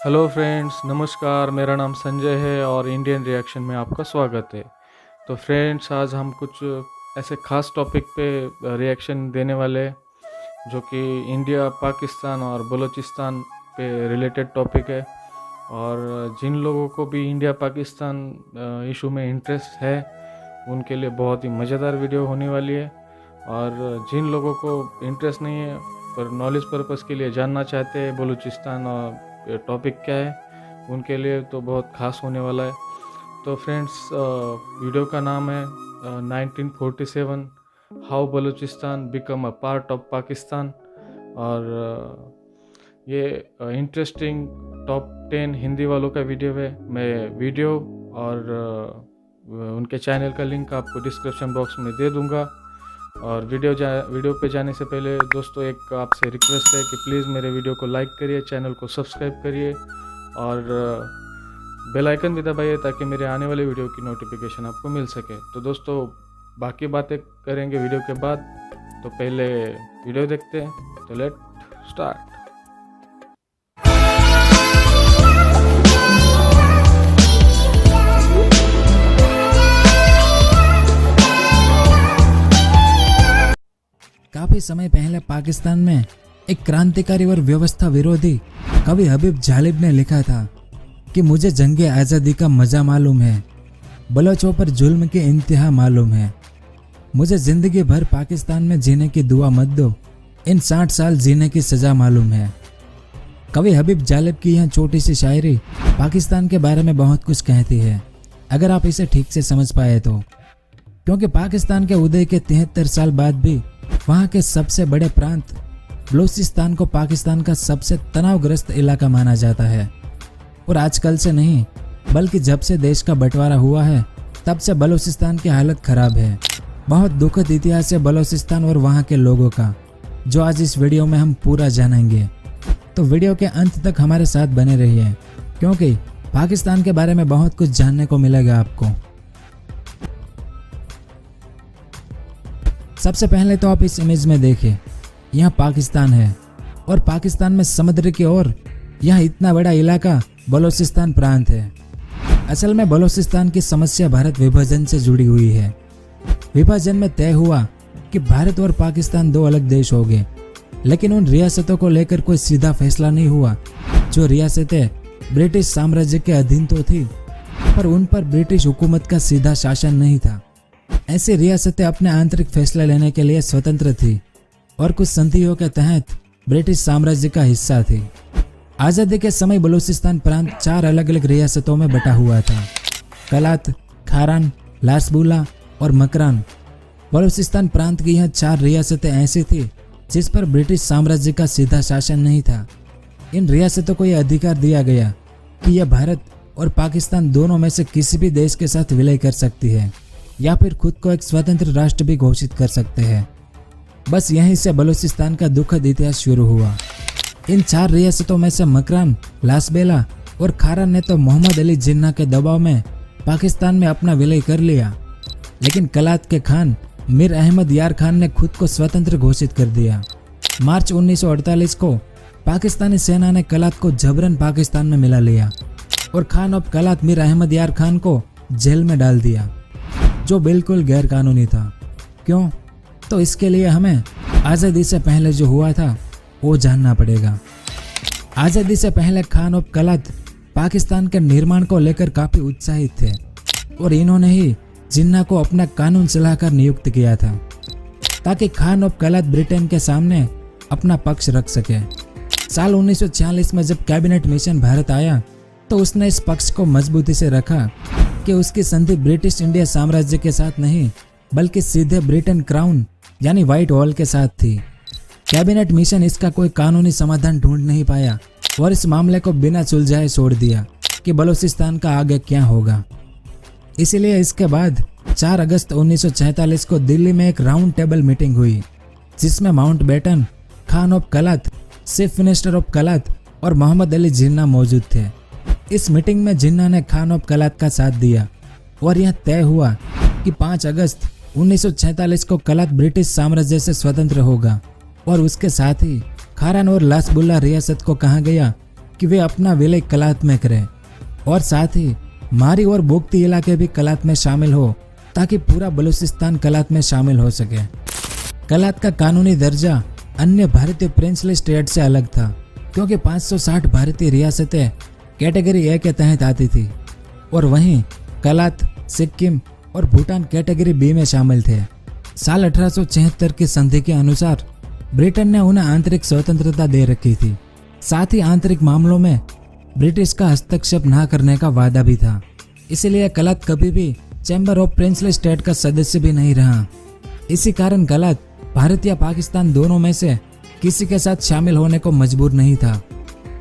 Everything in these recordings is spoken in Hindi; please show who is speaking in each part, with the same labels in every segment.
Speaker 1: हेलो फ्रेंड्स, नमस्कार। मेरा नाम संजय है और इंडियन रिएक्शन में आपका स्वागत है। तो फ्रेंड्स, आज हम कुछ ऐसे ख़ास टॉपिक पे रिएक्शन देने वाले हैं, जो कि इंडिया, पाकिस्तान और बलूचिस्तान पे रिलेटेड टॉपिक है। और जिन लोगों को भी इंडिया पाकिस्तान इशू में इंटरेस्ट है, उनके लिए बहुत ही मज़ेदार वीडियो होने वाली है। और जिन लोगों को इंटरेस्ट नहीं है पर नॉलेज पर्पज़ के लिए जानना चाहते हैं बलूचिस्तान और टॉपिक क्या है, उनके लिए तो बहुत ख़ास होने वाला है। तो फ्रेंड्स, वीडियो का नाम है 1947 how Balochistan become a part of Pakistan. और ये इंटरेस्टिंग टॉप 10 हिंदी वालों का वीडियो है। मैं वीडियो और उनके चैनल का लिंक आपको डिस्क्रिप्शन बॉक्स में दे दूंगा। और वीडियो पे जाने से पहले दोस्तों, एक आपसे रिक्वेस्ट है कि प्लीज़ मेरे वीडियो को लाइक करिए, चैनल को सब्सक्राइब करिए और बेल आइकन भी दबाइए ताकि मेरे आने वाले वीडियो की नोटिफिकेशन आपको मिल सके। तो दोस्तों, बाकी बातें करेंगे वीडियो के बाद। तो पहले वीडियो देखते हैं। तो लेट स्टार्ट।
Speaker 2: काफी समय पहले पाकिस्तान में एक क्रांतिकारी और व्यवस्था विरोधी कवि हबीब जालिब ने लिखा था कि मुझे जंगे आज़ादी का मज़ा मालूम है, बलोचों पर जुल्म की इंतहा मालूम है। मुझे जिंदगी भर पाकिस्तान में जीने की दुआ मत दो, इन 60 साल जीने की सज़ा मालूम है। कवि हबीब जालिब की यह छोटी सी शायरी पाकिस्तान के बारे में बहुत कुछ कहती है, अगर आप इसे ठीक से समझ पाए तो। क्योंकि पाकिस्तान के उदय के 73 साल बाद भी वहाँ के सबसे बड़े प्रांत बलूचिस्तान को पाकिस्तान का सबसे तनावग्रस्त इलाका माना जाता है। और आजकल से नहीं, बल्कि जब से देश का बंटवारा हुआ है, तब से बलूचिस्तान की हालत खराब है। बहुत दुखद इतिहास है बलूचिस्तान और वहाँ के लोगों का, जो आज इस वीडियो में हम पूरा जानेंगे। तो वीडियो के अंत तक हमारे साथ बने रहिए, क्योंकि पाकिस्तान के बारे में बहुत कुछ जानने को मिलेगा आपको। सबसे पहले तो आप इस इमेज में देखें, यहाँ पाकिस्तान है और पाकिस्तान में समुद्र की ओर यहाँ इतना बड़ा इलाका बलूचिस्तान प्रांत है। असल में बलूचिस्तान की समस्या भारत विभाजन से जुड़ी हुई है। विभाजन में तय हुआ कि भारत और पाकिस्तान दो अलग देश हो गए, लेकिन उन रियासतों को लेकर कोई सीधा फैसला नहीं हुआ। जो रियासतें ब्रिटिश साम्राज्य के अधीन तो थी, पर उन पर ब्रिटिश हुकूमत का सीधा शासन नहीं था। ऐसी रियासतें अपने आंतरिक फैसले लेने के लिए स्वतंत्र थी और कुछ संधियों के तहत ब्रिटिश साम्राज्य का हिस्सा थी। आज़ादी के समय बलूचिस्तान प्रांत 4 अलग अलग रियासतों में बटा हुआ था: कलात, खारान, लासबुला और मकरान। बलूचिस्तान प्रांत की यह 4 रियासतें ऐसी थी जिस पर ब्रिटिश साम्राज्य का सीधा शासन नहीं था। इन रियासतों को यह अधिकार दिया गया कि यह भारत और पाकिस्तान दोनों में से किसी भी देश के साथ विलय कर सकती है या फिर खुद को एक स्वतंत्र राष्ट्र भी घोषित कर सकते हैं। बस यहीं से बलूचिस्तान का दुखद इतिहास शुरू हुआ। इन 4 रियासतों में से मकरान, लासबेला और खारान ने तो मोहम्मद अली जिन्ना के दबाव में पाकिस्तान में अपना विलय कर लिया, लेकिन कलात के खान मीर अहमद यार खान ने खुद को स्वतंत्र घोषित कर दिया। मार्च 1948 को पाकिस्तानी सेना ने कलात को जबरन पाकिस्तान में मिला लिया और खान ऑफ कलात मीर अहमद यार खान को जेल में डाल दिया, जो बिल्कुल गैर कानूनी था। क्यों? तो इसके लिए हमें आज़ादी से पहले जो हुआ था वो जानना पड़ेगा। आज़ादी से पहले खान ऑफ कलात पाकिस्तान के निर्माण को लेकर काफ़ी उत्साहित थे और इन्होंने ही जिन्ना को अपना कानून सलाहकार नियुक्त किया था, ताकि खान ऑफ कलात ब्रिटेन के सामने अपना पक्ष रख सके। साल 1946 में जब कैबिनेट मिशन भारत आया, तो उसने इस पक्ष को मजबूती से रखा कि उसकी संधि ब्रिटिश इंडिया साम्राज्य के साथ नहीं, बल्कि सीधे ब्रिटेन क्राउन यानी व्हाइट हॉल के साथ थी। कैबिनेट मिशन इसका कोई कानूनी समाधान ढूंढ नहीं पाया और इस मामले को बिना सुलझाए छोड़ दिया कि बलूचिस्तान का आगे क्या होगा। इसीलिए इसके बाद 4 अगस्त 1946 को दिल्ली में एक राउंड टेबल मीटिंग हुई, जिसमें Mountbatten, Khan of Kalat, chief minister of कलात और मोहम्मद अली जिन्ना मौजूद थे। इस मीटिंग में जिन्ना ने खान ऑफ कलात का साथ दिया और यह तय हुआ कि 5 अगस्त 1946 को कलात ब्रिटिश साम्राज्य से स्वतंत्र होगा और उसके साथ ही खारान और लासबुल्ला रियासत को कहा गया कि वे अपना विलय कलात में करें और साथ ही मारी और बोगती इलाके भी कलात में शामिल हो ताकि पूरा बलूचिस्तान कलात में शामिल हो सके। कलात का कानूनी दर्जा अन्य भारतीय प्रिंसली स्टेट से अलग था क्योंकि 560 भारतीय रियासतें कैटेगरी ए के तहत आती थी और वहीं कलात, सिक्किम और भूटान कैटेगरी बी में शामिल थे। साल 1876 की संधि के अनुसार ब्रिटेन ने उन्हें आंतरिक स्वतंत्रता दे रखी थी। साथ ही आंतरिक मामलों में ब्रिटिश का हस्तक्षेप न करने का वादा भी था। इसलिए कलात कभी भी चैम्बर ऑफ प्रिंसली स्टेट का सदस्य भी नहीं रहा। इसी कारण कलात भारत या पाकिस्तान दोनों में से किसी के साथ शामिल होने को मजबूर नहीं था।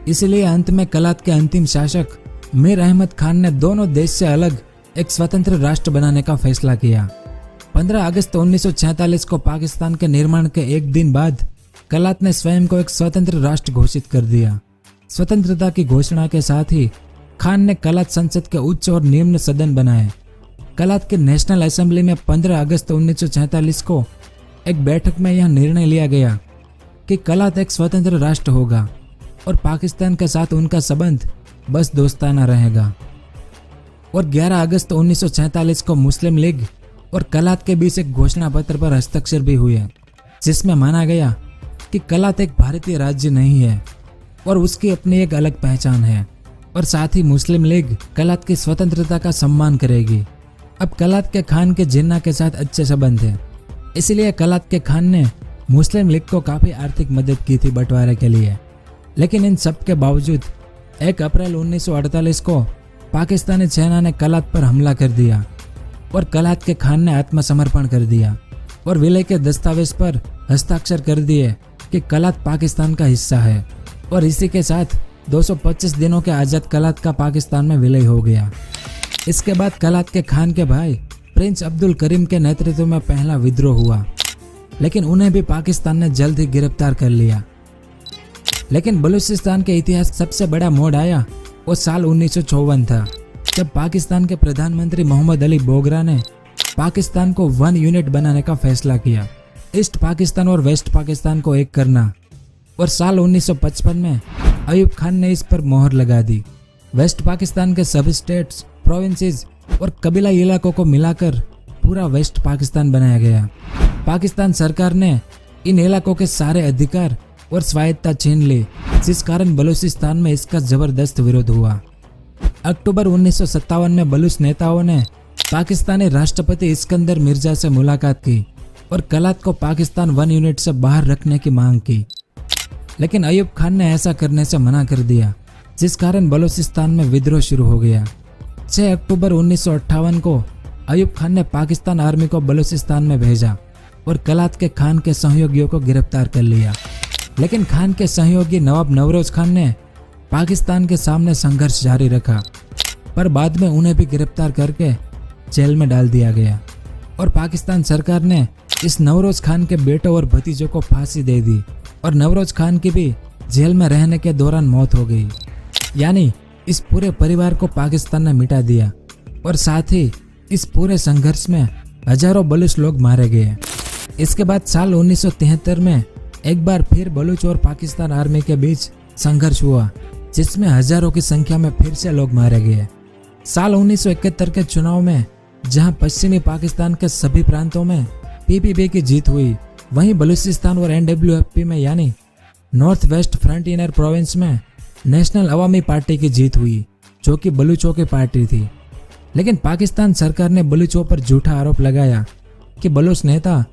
Speaker 2: इसलिए अंत में कलात के अंतिम शासक मीर अहमद खान ने दोनों देश से अलग एक स्वतंत्र राष्ट्र बनाने का फैसला किया। 15 अगस्त 1946 को पाकिस्तान के निर्माण के एक दिन बाद कलात ने स्वयं को एक स्वतंत्र राष्ट्र घोषित कर दिया। स्वतंत्रता की घोषणा के साथ ही खान ने कलात संसद के उच्च और निम्न सदन बनाए। कलात की नेशनल असेंबली में 15 अगस्त 1946 को एक बैठक में यह निर्णय लिया गया कि कलात एक स्वतंत्र राष्ट्र होगा और पाकिस्तान के साथ उनका संबंध बस दोस्ताना रहेगा। और 11 अगस्त 1947 को मुस्लिम लीग और कलात के बीच एक घोषणा पत्र पर हस्ताक्षर भी हुए जिसमें माना गया कि कलात एक भारतीय राज्य नहीं है और उसकी अपनी एक अलग पहचान है और साथ ही मुस्लिम लीग कलात की स्वतंत्रता का सम्मान करेगी। अब कलात के खान के जिन्ना के साथ अच्छे संबंध है, इसलिए कलात के खान ने मुस्लिम लीग को काफी आर्थिक मदद की थी बंटवारे के लिए। लेकिन इन सब के बावजूद 1 अप्रैल 1948 को पाकिस्तानी सेना ने कलात पर हमला कर दिया और कलात के खान ने आत्मसमर्पण कर दिया और विलय के दस्तावेज पर हस्ताक्षर कर दिए कि कलात पाकिस्तान का हिस्सा है। और इसी के साथ 225 दिनों के आज़ाद कलात का पाकिस्तान में विलय हो गया। इसके बाद कलात के खान के भाई प्रिंस अब्दुल करीम के नेतृत्व में पहला विद्रोह हुआ, लेकिन उन्हें भी पाकिस्तान ने जल्द ही गिरफ्तार कर लिया। लेकिन बलूचिस्तान के इतिहास सबसे बड़ा मोड़ आया वो साल 1954 था, जब पाकिस्तान के प्रधानमंत्री मोहम्मद अली बोगरा ने पाकिस्तान को 1 यूनिट बनाने का फैसला किया, ईस्ट पाकिस्तान और वेस्ट पाकिस्तान को एक करना। और साल 1955 में अयूब खान ने इस पर मोहर लगा दी। वेस्ट पाकिस्तान के सभी स्टेट्स, प्रोविंसेस और कबीला इलाकों को मिलाकर पूरा वेस्ट पाकिस्तान बनाया गया। पाकिस्तान सरकार ने इन इलाकों के सारे अधिकार और स्वायत्तता छीन ली, जिस कारण बलूचिस्तान में इसका जबरदस्त विरोध हुआ। अक्टूबर 1957 में बलूच नेताओं ने पाकिस्तानी राष्ट्रपति इस्कंदर मिर्जा से मुलाकात की और कलात को पाकिस्तान 1 यूनिट से बाहर रखने की मांग की, लेकिन अयूब खान ने ऐसा करने से मना कर दिया, जिस कारण बलूचिस्तान में विद्रोह शुरू हो गया। 6 अक्टूबर 1958 को अयूब खान ने पाकिस्तान आर्मी को बलूचिस्तान में भेजा और कलात के खान के सहयोगियों को गिरफ्तार कर लिया। लेकिन खान के सहयोगी नवाब नवरोज खान ने पाकिस्तान के सामने संघर्ष जारी रखा, पर बाद में उन्हें भी गिरफ्तार करके जेल में डाल दिया गया और पाकिस्तान सरकार ने इस नवरोज खान के बेटों और भतीजों को फांसी दे दी और नवरोज खान की भी जेल में रहने के दौरान मौत हो गई। यानी इस पूरे परिवार को पाकिस्तान ने मिटा दिया और साथ ही इस पूरे संघर्ष में हजारों बलूच लोग मारे गए। इसके बाद साल 1973 में एक बार फिर बलूच और पाकिस्तान आर्मी के बीच संघर्ष हुआ, जिसमें हजारों की संख्या में फिर से लोग मारे गए। साल 1971 के चुनाव में जहां पश्चिमी पाकिस्तान के सभी प्रांतों में पीपीपी की जीत हुई, वहीं बलूचिस्तान और एनडब्ल्यूएफपी में यानी नॉर्थ वेस्ट फ्रंटियर प्रोविंस में नेशनल अवामी पार्टी की जीत हुई, जो कि बलूचों की पार्टी थी। लेकिन पाकिस्तान सरकार ने बलूचों पर झूठा आरोप लगाया कि बलूच नेता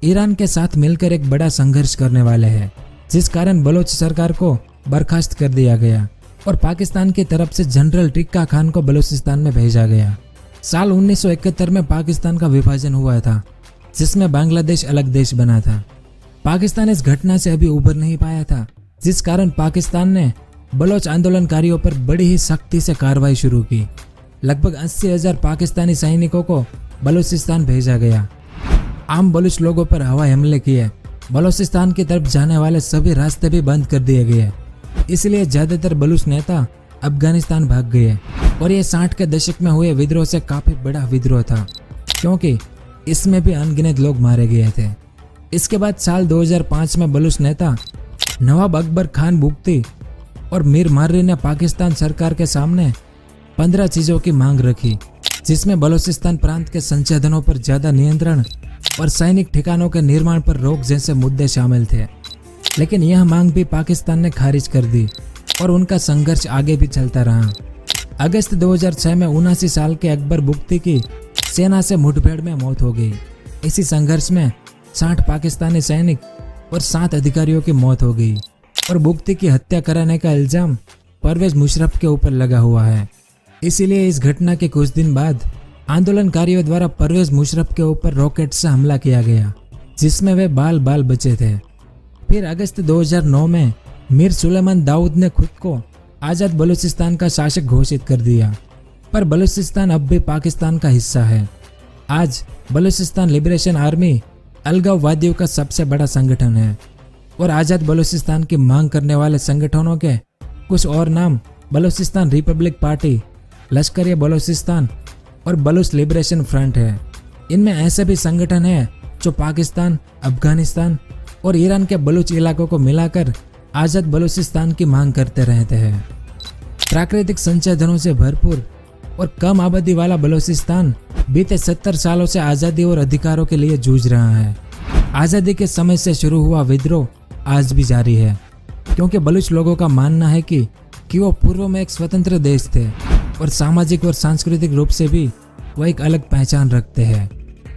Speaker 2: ईरान के साथ मिलकर एक बड़ा संघर्ष करने वाले हैं, जिस कारण बलूच सरकार को बर्खास्त कर दिया गया और पाकिस्तान की तरफ से जनरल टिक्का खान को बलूचिस्तान में भेजा गया। साल 1971 में पाकिस्तान का विभाजन हुआ था, जिसमें बांग्लादेश अलग देश बना था। पाकिस्तान इस घटना से अभी उबर नहीं पाया था, जिस कारण पाकिस्तान ने बलोच आंदोलनकारियों पर बड़ी ही सख्ती से कार्रवाई शुरू की। लगभग 80,000 पाकिस्तानी सैनिकों को बलूचिस्तान भेजा गया। आम बलूच लोगों पर हवाई हमले किए। बलूचिस्तान की तरफ जाने वाले सभी रास्ते भी बंद कर दिए गए, इसलिए ज्यादातर बलूच नेता अफगानिस्तान भाग गए। और ये 60 के दशक में हुए विद्रोह से काफी बड़ा विद्रोह था, क्योंकि इसमें भी अनगिनत लोग मारे गए थे। इसके बाद साल 2005 में बलूच नेता नवाब अकबर खान बुगती और मीर मार्री ने पाकिस्तान सरकार के सामने 15 चीज़ों की मांग रखी, जिसमें बलूचिस्तान प्रांत के संसाधनों पर ज़्यादा नियंत्रण और सैनिक ठिकानों के निर्माण पर रोक जैसे मुद्दे शामिल थे। लेकिन यह मांग भी पाकिस्तान ने खारिज कर दी और उनका संघर्ष आगे भी चलता रहा। अगस्त 2006 में 79 साल के अकबर बुख्ती की सेना से मुठभेड़ में मौत हो गई। इसी संघर्ष में 60 पाकिस्तानी सैनिक और 7 अधिकारियों की मौत हो गई और बुख्ती की हत्या कराने का इल्जाम परवेज मुशर्रफ के ऊपर लगा हुआ है। इसीलिए इस घटना के कुछ दिन बाद आंदोलनकारियों द्वारा परवेज मुशर्रफ के ऊपर रॉकेट से हमला किया गया, जिसमें वे बाल बाल बचे थे। फिर अगस्त 2009 में मीर सुलेमान दाऊद ने खुद को आज़ाद बलूचिस्तान का शासक घोषित कर दिया, पर बलूचिस्तान अब भी पाकिस्तान का हिस्सा है। आज बलूचिस्तान लिबरेशन आर्मी अलगाववादियों का सबसे बड़ा संगठन है और आज़ाद बलूचिस्तान की मांग करने वाले संगठनों के कुछ और नाम बलूचिस्तान रिपब्लिक पार्टी, लश्कर बलूचिस्तान और बलूच लिबरेशन फ्रंट है। इनमें ऐसे भी संगठन हैं जो पाकिस्तान, अफगानिस्तान और ईरान के बलूच इलाकों को मिलाकर आज़ाद बलूचिस्तान की मांग करते रहते हैं। प्राकृतिक संसाधनों से भरपूर और कम आबादी वाला बलूचिस्तान बीते 70 सालों से आज़ादी और अधिकारों के लिए जूझ रहा है। आज़ादी के समय से शुरू हुआ विद्रोह आज भी जारी है, क्योंकि बलूच लोगों का मानना है कि वो पूर्व में एक स्वतंत्र देश थे और सामाजिक और सांस्कृतिक रूप से भी वो एक अलग पहचान रखते हैं।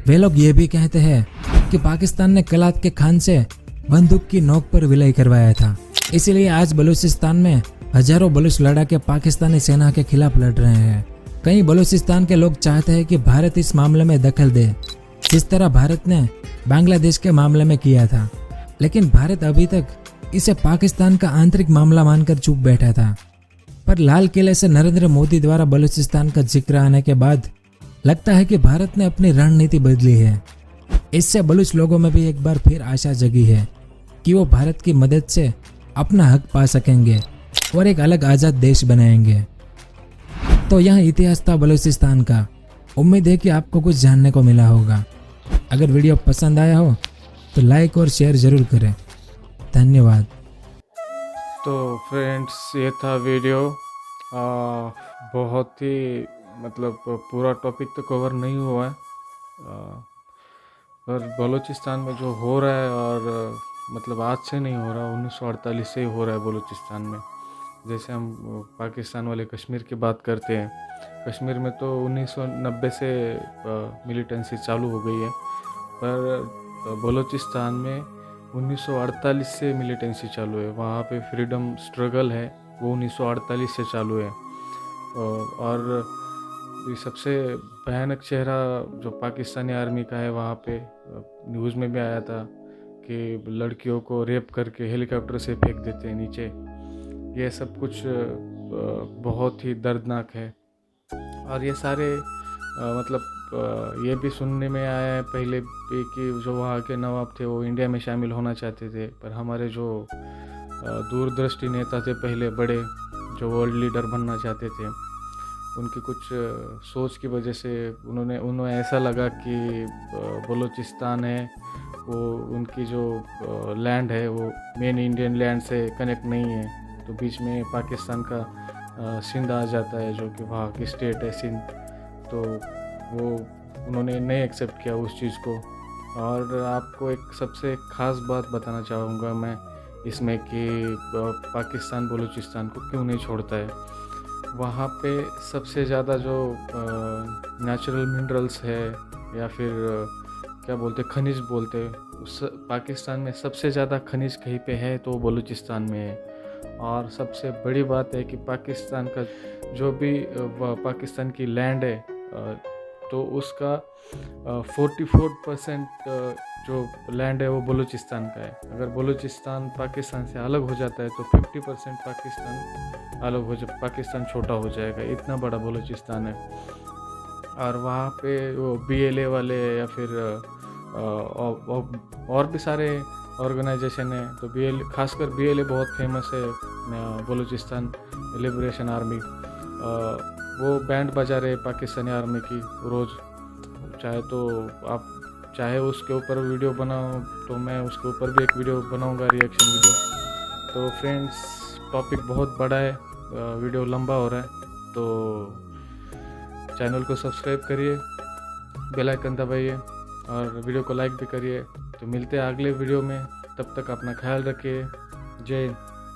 Speaker 2: वे लोग ये भी कहते हैं कि पाकिस्तान ने कलात के खान से बंदूक की नोक पर विलय करवाया था। इसीलिए आज बलूचिस्तान में हजारों बलूच लड़ाके पाकिस्तानी सेना के खिलाफ लड़ रहे हैं। कई बलूचिस्तान के लोग चाहते हैं कि भारत इस मामले में दखल दे, जिस तरह भारत ने बांग्लादेश के मामले में किया था। लेकिन भारत अभी तक इसे पाकिस्तान का आंतरिक मामला मानकर चुप बैठा था। पर लाल किले से नरेंद्र मोदी द्वारा बलूचिस्तान का जिक्र आने के बाद लगता है कि भारत ने अपनी रणनीति बदली है। इससे बलूच लोगों में भी एक बार फिर आशा जगी है कि वो भारत की मदद से अपना हक पा सकेंगे और एक अलग आज़ाद देश बनाएंगे। तो यह इतिहास था बलूचिस्तान का। उम्मीद है कि आपको कुछ जानने को मिला होगा। अगर वीडियो पसंद आया हो तो लाइक और शेयर ज़रूर करें। धन्यवाद।
Speaker 1: तो फ्रेंड्स, ये था वीडियो। बहुत ही मतलब पूरा टॉपिक तो कवर नहीं हुआ है, पर बलूचिस्तान में जो हो रहा है, और मतलब आज से नहीं हो रहा, 1948 से ही हो रहा है बलूचिस्तान में। जैसे हम पाकिस्तान वाले कश्मीर की बात करते हैं, कश्मीर में तो 1990 से मिलिटेंसी चालू हो गई है, पर बलूचिस्तान में 1948 से मिलिटेंसी चालू है। वहाँ पे फ्रीडम स्ट्रगल है, वो 1948 से चालू है। और ये सबसे भयानक चेहरा जो पाकिस्तानी आर्मी का है, वहाँ पे न्यूज़ में भी आया था कि लड़कियों को रेप करके हेलीकॉप्टर से फेंक देते हैं नीचे। ये सब कुछ बहुत ही दर्दनाक है। और ये सारे मतलब ये भी सुनने में आया है पहले भी कि जो वहाँ के नवाब थे वो इंडिया में शामिल होना चाहते थे, पर हमारे जो दूरदृष्टि नेता थे पहले बड़े, जो वर्ल्ड लीडर बनना चाहते थे, उनकी कुछ सोच की वजह से उन्हें ऐसा लगा कि बलूचिस्तान है वो उनकी जो लैंड है वो मेन इंडियन लैंड से कनेक्ट नहीं है, तो बीच में पाकिस्तान का सिंध आ जाता है, जो कि वहाँ की स्टेट है सिंध। तो वो उन्होंने नहीं एक्सेप्ट किया उस चीज़ को। और आपको एक सबसे ख़ास बात बताना चाहूँगा मैं इसमें कि पाकिस्तान बलूचिस्तान को क्यों नहीं छोड़ता है। वहाँ पे सबसे ज़्यादा जो नेचुरल मिनरल्स है या फिर क्या बोलते खनिज बोलते, उस पाकिस्तान में सबसे ज़्यादा खनिज कहीं पे है तो बलूचिस्तान में है। और सबसे बड़ी बात है कि पाकिस्तान का जो भी पाकिस्तान की लैंड है तो उसका 44% जो लैंड है वो बलूचिस्तान का है। अगर बलूचिस्तान पाकिस्तान से अलग हो जाता है तो 50% पाकिस्तान अलग हो जाए, पाकिस्तान छोटा हो जाएगा, इतना बड़ा बलूचिस्तान है। और वहाँ पे वो BLA वाले या फिर और भी सारे ऑर्गेनाइजेशन है, तो खासकर BLA बहुत फेमस है, बलूचिस्तान लिबरेशन आर्मी। वो बैंड बजा रहे पाकिस्तानी आर्मी की रोज़। चाहे तो आप चाहे उसके ऊपर वीडियो बनाओ तो मैं उसके ऊपर भी एक वीडियो बनाऊंगा, रिएक्शन वीडियो। तो फ्रेंड्स, टॉपिक बहुत बड़ा है, वीडियो लंबा हो रहा है, तो चैनल को सब्सक्राइब करिए, बेल आइकन दबाइए और वीडियो को लाइक भी करिए। तो मिलते हैं अगले वीडियो में, तब तक अपना ख्याल रखिए। जय हिंद।